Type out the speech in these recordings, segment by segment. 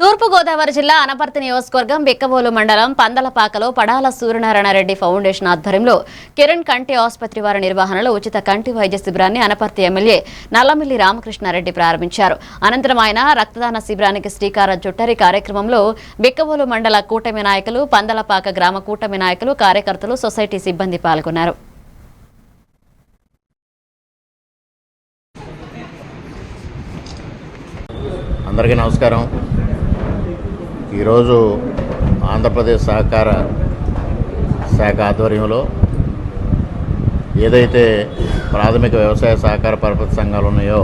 తూర్పుగోదావరి జిల్లా అనపర్తి నియోజకవర్గం బిక్కవోలు మండలం పందలపాకలో పడాల సూర్యనారాయణ రెడ్డి ఫౌండేషన్ ఆధ్వర్యంలో కిరణ్ కంటి ఆసుపత్రి వారి నిర్వహణలో ఉచిత కంటి వైద్య శిబిరాన్ని అనపర్తి ఎమ్మెల్యే నల్లమిల్లి రామకృష్ణారెడ్డి ప్రారంభించారు. అనంతరం ఆయన రక్తదాన శిబిరానికి శ్రీకారం చుట్టారు. ఈ కార్యక్రమంలో బిక్కవోలు మండల కూటమి నాయకులు, పందలపాక గ్రామ కూటమి నాయకులు, కార్యకర్తలు, సొసైటీ సిబ్బంది పాల్గొన్నారు. అందరికీ నమస్కారం. ఈరోజు ఆంధ్రప్రదేశ్ సహకార శాఖ ఆధ్వర్యంలో ఏదైతే ప్రాథమిక వ్యవసాయ సహకార పరపతి సంఘాలు ఉన్నాయో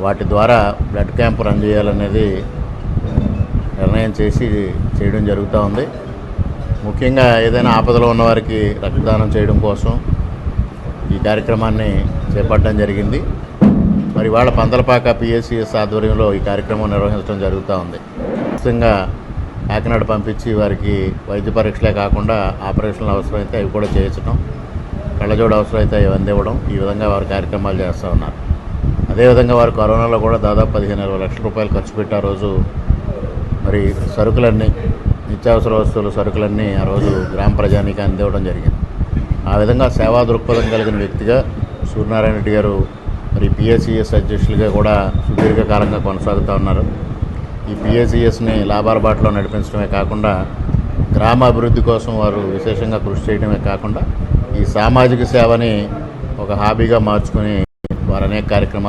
వాటి ద్వారా బ్లడ్ క్యాంప్ రన్ చేయాలనేది నిర్ణయం చేయడం జరుగుతూ ఉంది. ముఖ్యంగా ఏదైనా ఆపదలో ఉన్నవారికి రక్తదానం చేయడం కోసం ఈ కార్యక్రమాన్ని చేపట్టడం జరిగింది. మరి వాళ్ళ పందలపాక పిఎస్సిఎస్ ఆధ్వర్యంలో ఈ కార్యక్రమం నిర్వహించడం జరుగుతూ ఉంది. ముఖ్యంగా కాకినాడ పంపించి వారికి వైద్య పరీక్షలే కాకుండా ఆపరేషన్లు అవసరమైతే అవి కూడా చేయించడం, కళ్ళజోడు అవసరమైతే అవి అందివ్వడం, ఈ విధంగా వారు కార్యక్రమాలు చేస్తూ ఉన్నారు. అదేవిధంగా వారు కరోనాలో కూడా దాదాపు 15-20 లక్షల రూపాయలు ఖర్చు పెట్టి ఆ రోజు మరి సరుకులన్నీ, నిత్యావసర వస్తువులు సరుకులన్నీ ఆ రోజు గ్రామ ప్రజానికి అందివ్వడం జరిగింది. ఆ విధంగా సేవా దృక్పథం కలిగిన వ్యక్తిగా సూర్యనారాయణ రెడ్డి గారు మరి పిఎస్సిఎస్ అధ్యక్షులుగా కూడా సుదీర్ఘకాలంగా కొనసాగుతూ ఉన్నారు. ఈ పిఎస్సిఎస్ని లాభాల బాటలో నడిపించడమే కాకుండా గ్రామ అభివృద్ధి కోసం వారు విశేషంగా కృషి చేయడమే కాకుండా ఈ సామాజిక సేవని ఒక హాబీగా మార్చుకొని వారు అనేక కార్యక్రమాలు